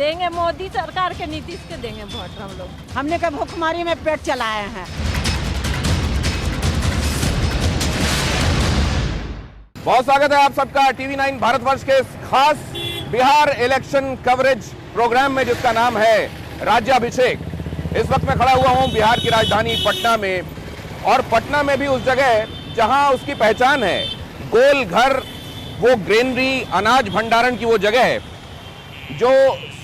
देंगे मोदी सरकार के, नीतीश के देंगे वोट हम लोग। हमने कहा भूखमरी में पेट चलाए हैं। बहुत स्वागत है आप सबका टीवी 9 भारतवर्ष के इस खास बिहार इलेक्शन कवरेज प्रोग्राम में, जिसका नाम है राज्याभिषेक। इस वक्त मैं खड़ा हुआ हूं बिहार की राजधानी पटना में, और पटना में भी उस जगह जहां उसकी पहचान है, गोल घर, वो ग्रेनरी, अनाज भंडारण की वो जगह है जो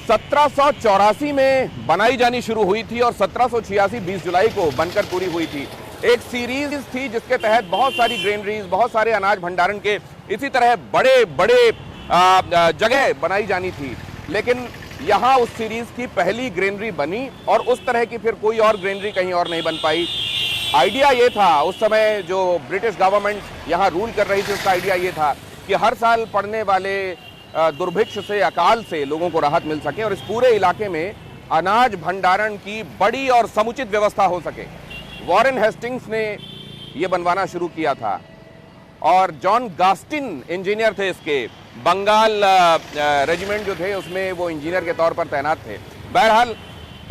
1784 में बनाई जानी शुरू हुई थी और 1786 20 जुलाई को बनकर पूरी हुई थी। एक सीरीज थी जिसके तहत बहुत सारी ग्रेनरीज, बहुत सारे अनाज भंडारण के इसी तरह बड़े बड़े जगह बनाई जानी थी। लेकिन यहाँ उस सीरीज की पहली ग्रेनरी बनी और उस तरह की फिर कोई और ग्रेनरी कहीं और नहीं बन पाई। आइडिया ये था, उस समय जो ब्रिटिश गवर्नमेंट यहाँ रूल कर रही थी, उसका आइडिया ये था कि हर साल पड़ने वाले दुर्भिक्ष से, अकाल से लोगों को राहत मिल सके और इस पूरे इलाके में अनाज भंडारण की बड़ी और समुचित व्यवस्था हो सके। वॉरेन हेस्टिंग्स ने यह बनवाना शुरू किया था और जॉन गास्टिन इंजीनियर थे इसके। बंगाल रेजिमेंट जो थे उसमें वो इंजीनियर के तौर पर तैनात थे। बहरहाल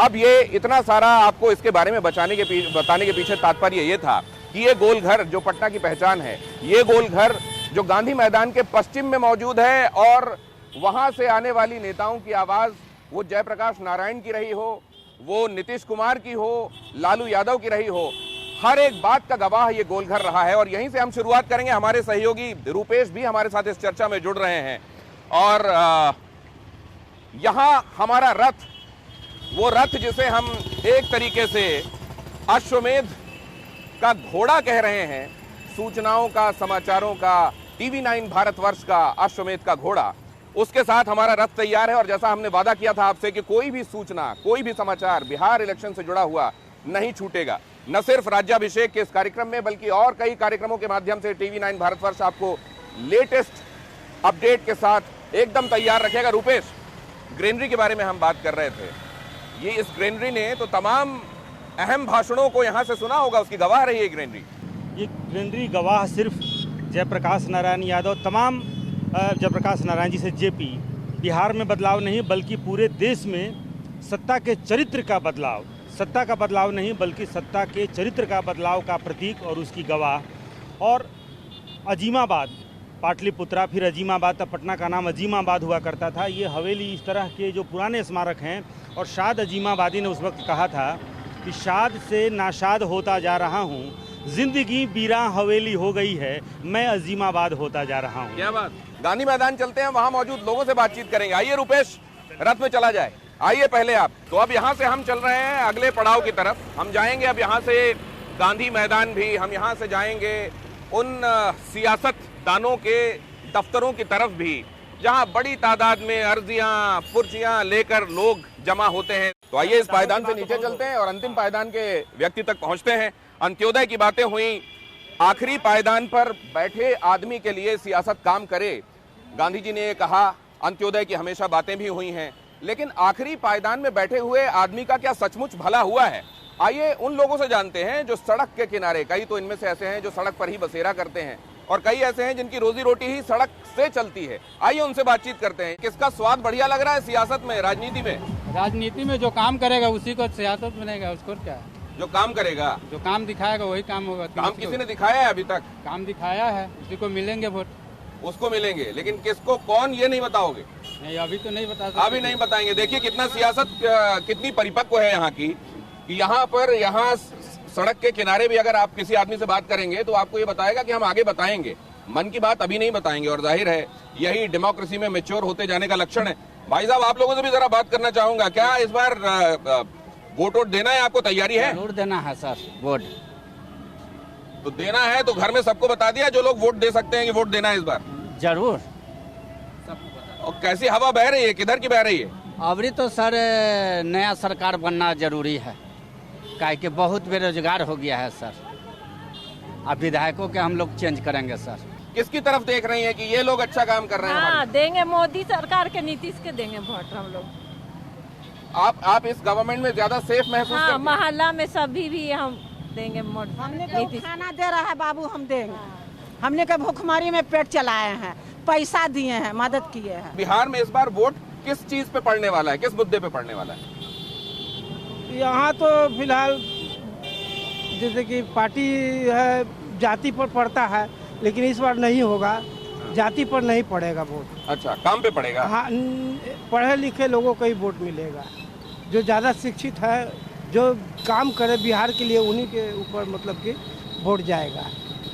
अब ये इतना सारा आपको इसके बारे में बताने के पीछे तात्पर्य ये था कि ये गोल घर जो पटना की पहचान है, ये गोल घर जो गांधी मैदान के पश्चिम में मौजूद है, और वहां से आने वाली नेताओं की आवाज, वो जयप्रकाश नारायण की रही हो, वो नीतीश कुमार की हो, लालू यादव की रही हो, हर एक बात का गवाह ये गोल घर रहा है। और यहीं से हम शुरुआत करेंगे। हमारे सहयोगी रूपेश भी हमारे साथ इस चर्चा में जुड़ रहे हैं। और यहां हमारा रथ, वो रथ जिसे हम एक तरीके से अश्वमेध का घोड़ा कह रहे हैं, सूचनाओं का, समाचारों का, टीवी 9 भारतवर्ष का अश्वमेध का घोड़ा, उसके साथ हमारा रथ तैयार है। और जैसा हमने वादा किया था आपसे कि कोई भी सूचना, कोई भी समाचार बिहार इलेक्शन से जुड़ा हुआ नहीं छूटेगा। न सिर्फ राज्याभिषेक के इस कार्यक्रम में, बल्कि और कई कार्यक्रमों के माध्यम से टीवी 9 भारतवर्ष आपको लेटेस्ट अपडेट के साथ एकदम तैयार रखेगा। रूपेश, ग्रेनरी के बारे में हम बात कर रहे थे। ये इस ग्रेनरी ने तो तमाम अहम भाषणों को यहां से सुना होगा, उसकी गवाह रही है ग्रेनरी। ये ग्रेनरी गवाह सिर्फ जयप्रकाश नारायण यादव, तमाम जयप्रकाश नारायण जी से जेपी, बिहार में बदलाव नहीं बल्कि पूरे देश में सत्ता के चरित्र का बदलाव, सत्ता का बदलाव नहीं बल्कि सत्ता के चरित्र का बदलाव का प्रतीक और उसकी गवाह। और अजीमाबाद, पाटलिपुत्रा, फिर अजीमाबाद, तब पटना का नाम अजीमाबाद हुआ करता था। ये हवेली, इस तरह के जो पुराने स्मारक हैं। और शाद अजीमाबादी ने उस वक्त कहा था कि शाद से नाशाद होता जा रहा हूँ, जिंदगी बीरा हवेली हो गई है, मैं अजीमाबाद होता जा रहा हूँ। क्या बात। गांधी मैदान चलते हैं, वहां मौजूद लोगों से बातचीत करेंगे। आइए रूपेश, रथ में चला जाए। आइए पहले आप। तो अब यहाँ से हम चल रहे हैं अगले पड़ाव की तरफ। हम जाएंगे अब यहाँ से गांधी मैदान भी, हम यहाँ से जाएंगे उन सियासतदानों के दफ्तरों की तरफ भी जहाँ बड़ी तादाद में अर्जियां, पुर्जियां लेकर लोग जमा होते हैं। तो आइए इस पायदान से नीचे चलते हैं और अंतिम पायदान के व्यक्ति तक पहुंचते हैं। अंत्योदय की बातें हुई, आखिरी पायदान पर बैठे आदमी के लिए सियासत काम करे, गांधी जी ने ये कहा। अंत्योदय की हमेशा बातें भी हुई हैं, लेकिन आखिरी पायदान में बैठे हुए आदमी का क्या सचमुच भला हुआ है? आइए उन लोगों से जानते हैं जो सड़क के किनारे, कई तो इनमें से ऐसे हैं जो सड़क पर ही बसेरा करते हैं और कई ऐसे हैं जिनकी रोजी रोटी ही सड़क से चलती है। आइए उनसे बातचीत करते हैं। किसका स्वाद बढ़िया लग रहा है सियासत में, राजनीति में? राजनीति में जो काम करेगा उसी को सियासत बनेगा। उसको क्या है, जो काम करेगा, जो काम दिखाएगा वही काम होगा। काम किसी ने दिखाया है अभी तक? काम दिखाया है, उसी को मिलेंगे वोट। उसको मिलेंगे, लेकिन किसको, कौन, ये नहीं बताओगे? नहीं, अभी तो नहीं बता सकते। अभी नहीं बताएंगे। देखिए कितना सियासत कितनी परिपक्व है यहाँ की। यहाँ पर, यहाँ सड़क के किनारे भी अगर आप किसी आदमी से बात करेंगे तो आपको ये बताएगा कि हम आगे बताएंगे, मन की बात अभी नहीं बताएंगे। और जाहिर है यही डेमोक्रेसी में मैच्योर होते जाने का लक्षण है। भाई साहब, आप लोगों से भी जरा बात करना चाहूंगा। क्या इस बार वोट देना है? आपको तैयारी है? जरूर देना है सर वोट। तो देना है तो घर में सबको बता दिया जो लोग वोट दे सकते हैं कि वोट देना है इस बार? जरूर। और कैसी हवा बह रही है, किधर की बह रही है? अभी तो सर नया सरकार बनना जरूरी है, काहे कि बहुत बेरोजगार हो गया है सर। अब विधायकों के हम लोग चेंज करेंगे सर। किसकी तरफ देख रही हैं कि ये लोग अच्छा काम कर रहे हैं? हाँ, देंगे मोदी सरकार के, नीतीश के देंगे वोट हम लोग। आप इस गवर्नमेंट में ज्यादा सेफ महसूस करती हैं? मोहल्ला में सभी भी हम देंगे वोट। हमने कहा खाना दे रहा है बाबू, हम देंगे। हमने कहा भूखमरी में पेट चलाए हैं, पैसा दिए हैं, मदद किए हैं। बिहार में इस बार वोट किस चीज पे पड़ने वाला है, किस मुद्दे पे पड़ने वाला है? यहाँ तो फिलहाल जैसे कि पार्टी है जाति पर पड़ता है, लेकिन इस बार नहीं होगा, जाति पर नहीं पड़ेगा वोट। अच्छा, काम पे पड़ेगा। हाँ, पढ़े लिखे लोगों को ही वोट मिलेगा, जो ज़्यादा शिक्षित है, जो काम करे बिहार के लिए, उन्हीं के ऊपर मतलब कि वोट जाएगा।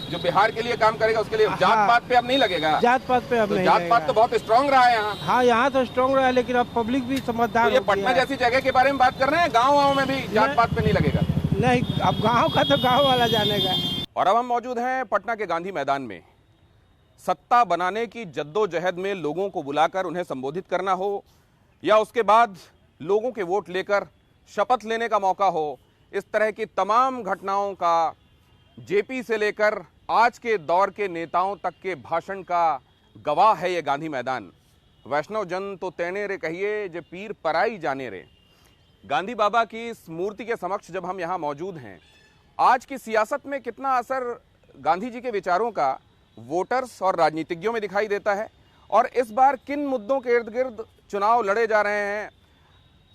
जो बिहार के लिए काम करेगा उसके लिए जात पात पे अब नहीं लगेगा। जात पात पे अब तो नहीं जात लगेगा। पात तो बहुत स्ट्रांग रहा है यहाँ। हाँ, यहाँ तो स्ट्रांग रहा है, लेकिन अब पब्लिक भी समझदार तो ये हो गया पटना है। जैसी जगह के बारे में बात कर रहे हैं, गाँव में भी जात पात पे नहीं लगेगा। नहीं, अब गाँव का तो गाँव वाला जानेगा। और अब हम मौजूद हैं पटना के गांधी मैदान में। सत्ता बनाने की जद्दोजहद में लोगों को बुलाकर उन्हें संबोधित करना हो, या उसके बाद लोगों के वोट लेकर शपथ लेने का मौका हो, इस तरह की तमाम घटनाओं का जेपी से लेकर आज के दौर के नेताओं तक के भाषण का गवाह है ये गांधी मैदान। वैष्णव जन तो तेने रे कहिए, जे पीर पराई जाने रे। गांधी बाबा की इस मूर्ति के समक्ष जब हम यहाँ मौजूद हैं, आज की सियासत में कितना असर गांधी जी के विचारों का वोटर्स और राजनीतिज्ञों में दिखाई देता है, और इस बार किन मुद्दों के इर्द गिर्द चुनाव लड़े जा रहे हैं,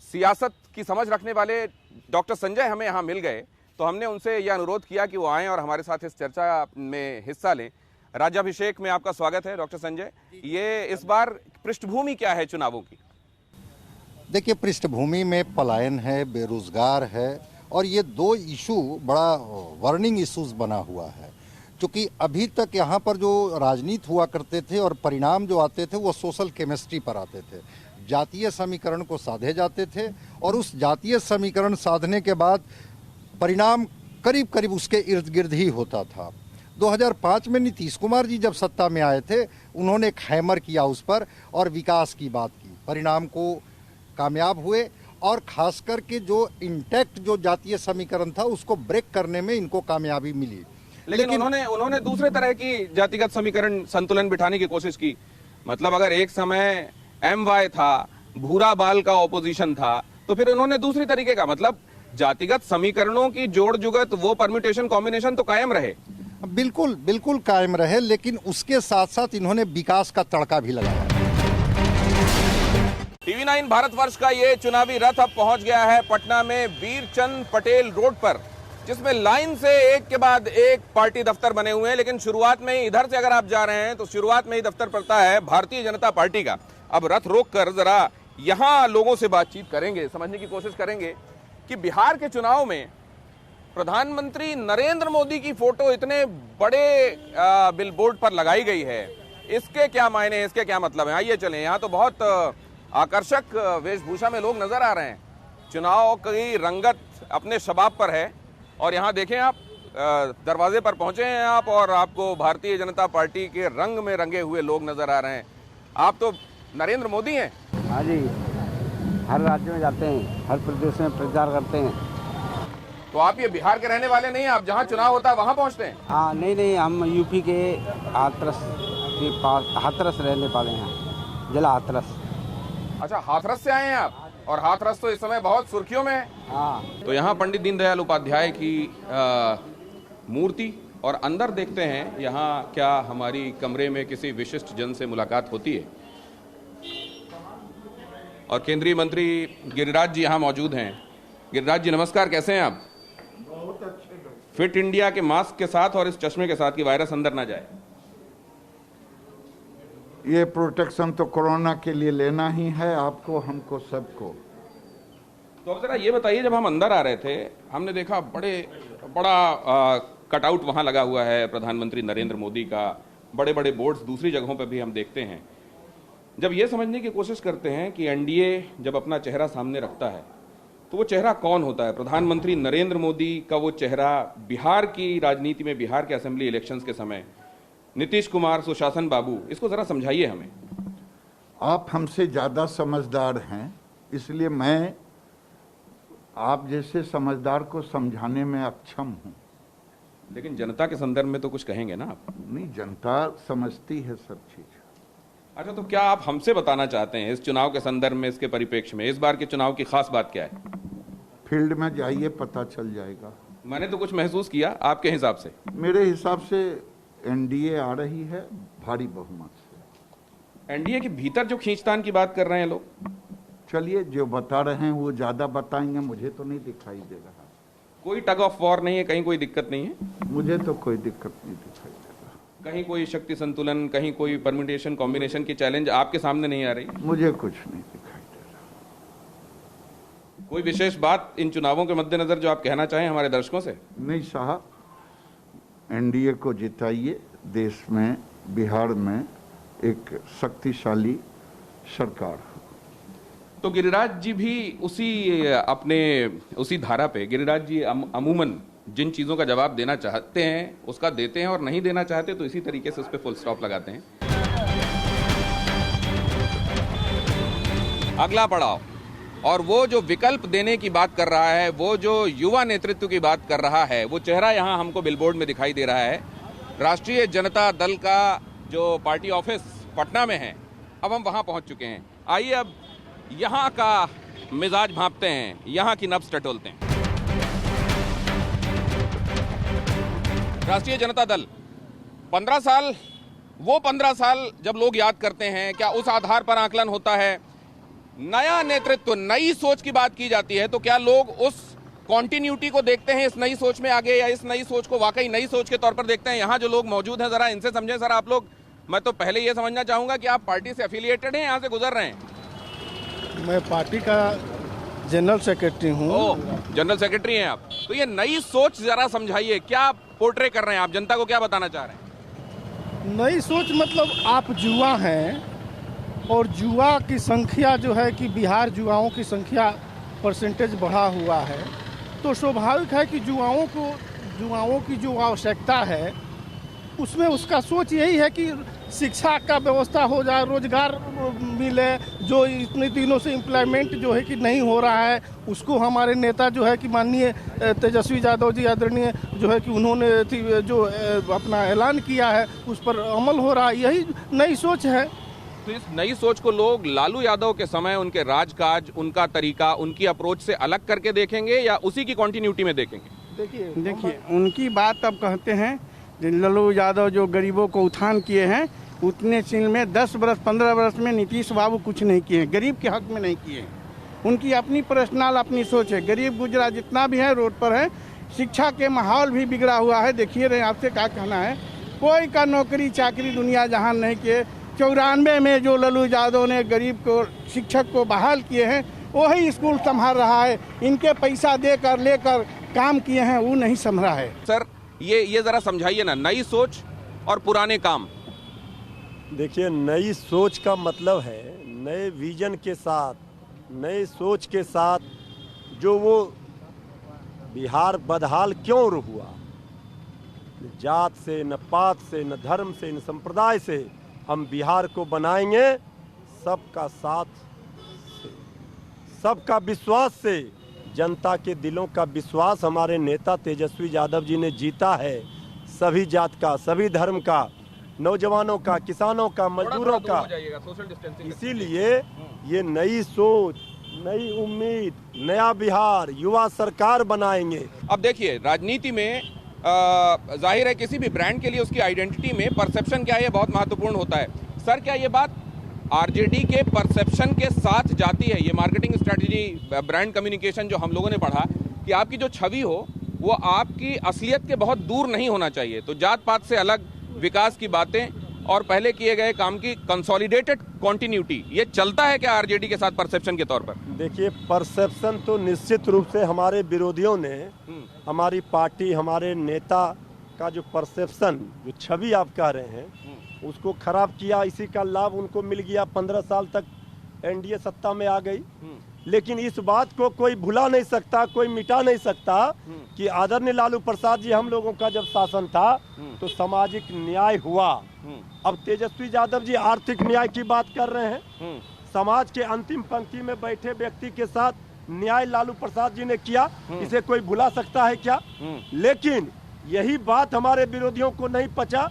सियासत की समझ रखने वाले डॉक्टर संजय हमें यहाँ मिल गए। तो हमने उनसे यह अनुरोध किया कि वो आएँ और हमारे साथ इस चर्चा में हिस्सा लें। राज्याभिषेक में आपका स्वागत है डॉक्टर संजय। ये इस बार पृष्ठभूमि क्या है चुनावों की? देखिए, पृष्ठभूमि में पलायन है, बेरोजगार है, और ये दो इशू बड़ा वार्निंग इश्यूज बना हुआ है। क्योंकि अभी तक यहाँ पर जो राजनीति हुआ करते थे और परिणाम जो आते थे वो सोशल केमिस्ट्री पर आते थे, जातीय समीकरण को साधे जाते थे, और उस जातीय समीकरण साधने के बाद परिणाम करीब करीब उसके इर्द गिर्द ही होता था। 2005 में नीतीश कुमार जी जब सत्ता में आए थे, उन्होंने एक हैमर किया उस पर और विकास की बात की, परिणाम को कामयाब हुए, और खास करके जो इंटैक्ट जो जातीय समीकरण था उसको ब्रेक करने में इनको कामयाबी मिली। लेकिन उन्होंने दूसरे तरह की जातिगत समीकरण संतुलन बिठाने की कोशिश की। मतलब अगर एक समय MY था, भूरा बाल का ऑपोजिशन था, तो फिर उन्होंने दूसरी तरीके का, मतलब जातिगत समीकरणों की जोड़ जुगत, वो परम्यूटेशन कॉम्बिनेशन तो कायम रहे। बिल्कुल बिल्कुल कायम रहे, लेकिन उसके साथ साथ इन्होंने विकास का तड़का भी लगाया। TV9 भारतवर्ष का ये चुनावी रथ अब पहुंच गया है पटना में वीरचंद पटेल रोड पर, जिसमें लाइन से एक के बाद एक पार्टी दफ्तर बने हुए हैं। लेकिन शुरुआत में ही इधर से अगर आप जा रहे हैं तो शुरुआत में ही दफ्तर पड़ता है भारतीय जनता पार्टी का। अब रथ रोककर जरा यहां लोगों से बातचीत करेंगे, समझने की कोशिश करेंगे कि बिहार के चुनाव में प्रधानमंत्री नरेंद्र मोदी की फोटो इतने बड़े बिलबोर्ड पर लगाई गई है, इसके क्या मायने, इसके क्या मतलब है। आइए चलें, यहाँ तो बहुत आकर्षक वेशभूषा में लोग नजर आ रहे हैं। चुनाव की रंगत अपने शबाब पर है, और यहाँ देखें आप, दरवाजे पर पहुंचे हैं आप, और आपको भारतीय जनता पार्टी के रंग में रंगे हुए लोग नजर आ रहे हैं। आप तो नरेंद्र मोदी हैं। हाँ जी, हर राज्य में जाते हैं, हर प्रदेश में प्रचार करते हैं। तो आप ये बिहार के रहने वाले नहीं हैं, आप जहाँ चुनाव होता है वहाँ पहुँचते हैं? हाँ, नहीं, हम यूपी के हाथरस के पास, हाथरस रहने वाले हैं, जिला हाथरस। अच्छा, हाथरस से आए हैं आप, और हाथरस तो इस समय बहुत सुर्खियों में है। हाँ। तो यहाँ पंडित दीनदयाल उपाध्याय की मूर्ति, और अंदर देखते हैं यहाँ क्या हमारी कमरे में किसी विशिष्ट जन से मुलाकात होती है। और केंद्रीय मंत्री गिरिराज जी यहाँ मौजूद हैं। गिरिराज जी नमस्कार, कैसे हैं आप? बहुत अच्छे। फिट इंडिया के मास्क के साथ और इस चश्मे के साथ कि वायरस अंदर ना जाए। ये प्रोटेक्शन तो कोरोना के लिए लेना ही है, आपको, हमको, सबको। तो अब जरा ये बताइए, जब हम अंदर आ रहे थे हमने देखा बड़ा कटआउट वहां लगा हुआ है प्रधानमंत्री नरेंद्र मोदी का, बड़े बड़े बोर्ड्स दूसरी जगहों पर भी हम देखते हैं। जब ये समझने की कोशिश करते हैं कि एनडीए जब अपना चेहरा सामने रखता है तो वो चेहरा कौन होता है? प्रधानमंत्री नरेंद्र मोदी का वो चेहरा बिहार की राजनीति में, बिहार के असेंबली इलेक्शंस के समय नीतीश कुमार, सुशासन बाबू, इसको जरा समझाइए हमें। आप हमसे ज्यादा समझदार हैं, इसलिए मैं आप जैसे समझदार को समझाने में अक्षम हूं। लेकिन जनता के संदर्भ में तो कुछ कहेंगे ना आप? नहीं, जनता समझती है सब चीज। अच्छा, तो क्या आप हमसे बताना चाहते हैं इस चुनाव के संदर्भ में, इसके परिप्रेक्ष्य में, इस बार के चुनाव की खास बात क्या है? फील्ड में जाइए, पता चल जाएगा। मैंने तो कुछ महसूस किया, आपके हिसाब से? मेरे हिसाब से एनडीए आ रही है भारी बहुमत से। एनडीए के भीतर जो खींचतान की बात कर रहे हैं लोग, चलिए जो बता रहे हैं वो ज़्यादा बताएंगे, मुझे तो नहीं दिखाई दे रहा। कोई टग ऑफ वॉर नहीं है, कहीं कोई दिक्कत नहीं है? मुझे तो कोई दिक्कत नहीं दिखाई दे रहा। कहीं कोई शक्ति संतुलन, कहीं कोई परम्यूटेशन कॉम्बिनेशन की चैलेंज आपके सामने नहीं आ रही? मुझे कुछ नहीं दिखाई दे रहा। कोई विशेष बात इन चुनावों के मद्देनजर जो आप कहना चाहें हमारे दर्शकों से? नहीं साहब, एनडीए को जिताइए, देश में बिहार में एक शक्तिशाली सरकार हो। तो गिरिराज जी भी उसी धारा पे, गिरिराज जी अमूमन जिन चीजों का जवाब देना चाहते हैं उसका देते हैं, और नहीं देना चाहते तो इसी तरीके से उस पर फुल स्टॉप लगाते हैं। अगला पड़ाव, और वो जो विकल्प देने की बात कर रहा है, वो जो युवा नेतृत्व की बात कर रहा है, वो चेहरा यहां हमको बिलबोर्ड में दिखाई दे रहा है। राष्ट्रीय जनता दल का जो पार्टी ऑफिस पटना में है, अब हम वहां पहुंच चुके हैं। आइए अब यहाँ का मिजाज भांपते हैं, यहाँ की नब्ज टटोलते हैं। राष्ट्रीय जनता दल 15 साल, वो 15 साल जब लोग याद करते हैं, क्या उस आधार पर आकलन होता है? नया नेतृत्व, नई सोच की बात की जाती है, तो क्या लोग उस कॉन्टिन्यूटी को देखते हैं इस नई सोच में आगे, या इस नई सोच को वाकई नई सोच के तौर पर देखते हैं? यहाँ जो लोग मौजूद हैं, जरा इनसे समझें सर आप लोग। मैं तो पहले ये समझना चाहूंगा कि आप पार्टी से एफिलिएटेड हैं, यहाँ से गुजर रहे हैं? मैं पार्टी का जनरल सेक्रेटरी हूँ। जनरल सेक्रेटरी हैं आप, तो ये नई सोच जरा समझाइए, क्या पोर्ट्रे कर रहे हैं आप, जनता को क्या बताना चाह रहे हैं? नई सोच मतलब आप युवा हैं, और युवा की संख्या जो है कि बिहार युवाओं की संख्या परसेंटेज बढ़ा हुआ है, तो स्वाभाविक है कि युवाओं की जो आवश्यकता है उसमें उसका सोच यही है कि शिक्षा का व्यवस्था हो जाए, रोजगार मिले। जो इतने दिनों से एम्प्लॉयमेंट जो है कि नहीं हो रहा है, उसको हमारे नेता जो है कि माननीय तेजस्वी यादव जी आदरणीय जो है कि उन्होंने जो अपना ऐलान किया है उस पर अमल हो रहा है, यही नई सोच है। तो इस नई सोच को लोग लालू यादव के समय उनके राजकाज, उनका तरीका, उनकी अप्रोच से अलग करके देखेंगे, या उसी की कंटिन्यूटी में देखेंगे? देखिए उनकी बात अब कहते हैं, लालू यादव जो गरीबों को उत्थान किए हैं, उतने चीन में 10 बरस 15 बरस में नीतीश बाबू कुछ नहीं किए, गरीब के हक में नहीं किए। उनकी अपनी पर्सनल अपनी सोच है। गरीब गुजरा जितना भी है रोड पर है। शिक्षा के माहौल भी बिगड़ा हुआ है। देखिए रहे, आपसे क्या कहना है, कोई का नौकरी चाकरी दुनिया जहान नहीं किए। 94 में जो लालू यादव ने गरीब को शिक्षक को बहाल किए हैं, वही स्कूल संभाल रहा है। इनके पैसा देकर लेकर काम किए हैं, वो नहीं संभला है। सर ये जरा समझाइए ना, नई सोच और पुराने काम। देखिए, नई सोच का मतलब है नए विजन के साथ, नए सोच के साथ जो वो बिहार बदहाल क्यों हुआ, न जात से, न पात से, न धर्म से, न संप्रदाय से हम बिहार को बनाएंगे सबका साथ से, सबका विश्वास से। जनता के दिलों का विश्वास हमारे नेता तेजस्वी यादव जी ने जीता है। सभी जात का, सभी धर्म का, नौजवानों का, किसानों का, मजदूरों का। इसीलिए ये नई सोच, नई उम्मीद, नया बिहार, युवा सरकार बनाएंगे। अब देखिए, राजनीति में जाहिर है किसी भी ब्रांड के लिए उसकी आइडेंटिटी में परसेप्शन क्या है, ये बहुत महत्वपूर्ण होता है। सर, क्या ये बात आरजेडी के परसेप्शन के साथ जाती है? ये मार्केटिंग स्ट्रेटजी, ब्रांड कम्युनिकेशन जो हम लोगों ने पढ़ा, कि आपकी जो छवि हो वो आपकी असलियत के बहुत दूर नहीं होना चाहिए। तो जात पात से अलग, विकास की बातें और पहले किए गए काम की कंसोलिडेटेड कंटिन्यूटी, ये चलता है क्या आरजेडी के साथ परसेप्शन के तौर पर? देखिए, परसेप्शन तो निश्चित रूप से हमारे विरोधियों ने, हमारी पार्टी, हमारे नेता का जो परसेप्शन, जो छवि आप कह रहे हैं, उसको खराब किया। इसी का लाभ उनको मिल गया। 15 साल तक एनडीए सत्ता में आ गई। लेकिन इस बात को कोई भुला नहीं सकता, कोई मिटा नहीं सकता कि आदरणीय लालू प्रसाद जी हम लोगों का जब शासन था तो सामाजिक न्याय हुआ। अब तेजस्वी यादव जी आर्थिक न्याय की बात कर रहे हैं। समाज के अंतिम पंक्ति में बैठे व्यक्ति के साथ न्याय लालू प्रसाद जी ने किया, इसे कोई भुला सकता है क्या? लेकिन यही बात हमारे विरोधियों को नहीं पचा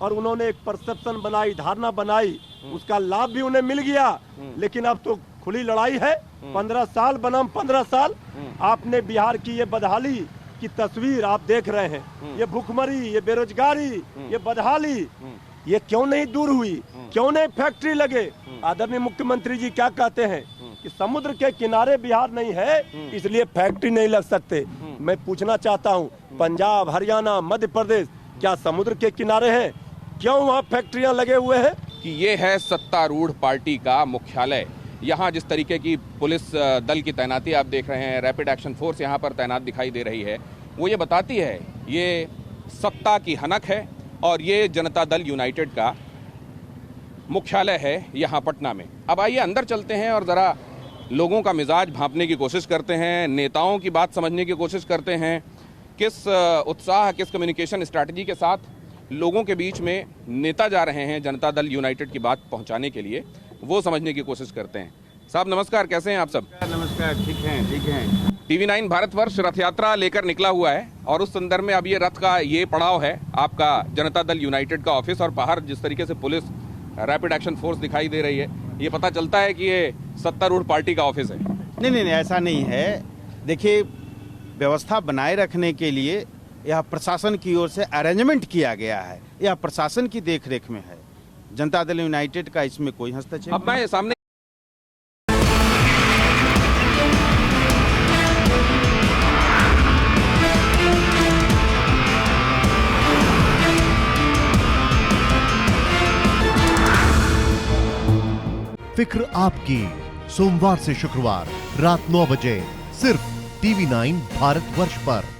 और उन्होंने एक परसेप्शन बनाई, धारणा बनाई, उसका लाभ भी उन्हें मिल गया। लेकिन अब तो खुली लड़ाई है। 15 साल बनाम 15 साल आपने बिहार की ये बदहाली की तस्वीर आप देख रहे हैं। ये भूखमरी, ये बेरोजगारी, ये बदहाली, ये क्यों नहीं दूर हुई, क्यों नहीं फैक्ट्री लगे। आदरणीय मुख्यमंत्री जी क्या कहते हैं कि समुद्र के किनारे बिहार नहीं है इसलिए फैक्ट्री नहीं लग सकते। मैं पूछना चाहता हूँ, पंजाब, हरियाणा, मध्य प्रदेश क्या समुद्र के किनारे हैं? क्यों वहाँ फैक्ट्रियाँ लगे हुए हैं? कि ये है सत्तारूढ़ पार्टी का मुख्यालय। यहाँ जिस तरीके की पुलिस दल की तैनाती आप देख रहे हैं, रैपिड एक्शन फोर्स यहाँ पर तैनात दिखाई दे रही है, वो ये बताती है ये सत्ता की हनक है और ये जनता दल यूनाइटेड का मुख्यालय है यहाँ पटना में। अब आइए अंदर चलते हैं और ज़रा लोगों का मिजाज भांपने की कोशिश करते हैं, नेताओं की बात समझने की कोशिश करते हैं, किस उत्साह, किस कम्युनिकेशन स्ट्रैटेजी के साथ लोगों के बीच में नेता जा रहे हैं जनता दल यूनाइटेड की बात पहुंचाने के लिए, वो समझने की कोशिश करते हैं। साहब नमस्कार, कैसे हैं आप सब? नमस्कार, ठीक हैं। TV9 भारतवर्ष रथ यात्रा लेकर निकला हुआ है और उस संदर्भ में अब ये रथ का ये पड़ाव है आपका जनता दल यूनाइटेड का ऑफिस, और बाहर जिस तरीके से पुलिस रैपिड एक्शन फोर्स दिखाई दे रही है, ये पता चलता है कि ये सत्तारूढ़ पार्टी का ऑफिस है। नहीं, ऐसा नहीं है। देखिए, व्यवस्था बनाए रखने के लिए यह प्रशासन की ओर से अरेंजमेंट किया गया है, यह प्रशासन की देखरेख में है। जनता दल यूनाइटेड का इसमें कोई हस्तक्षेप। अब मैं सामने फिक्र आपकी, सोमवार से शुक्रवार रात 9 बजे सिर्फ TV9 भारतवर्ष पर।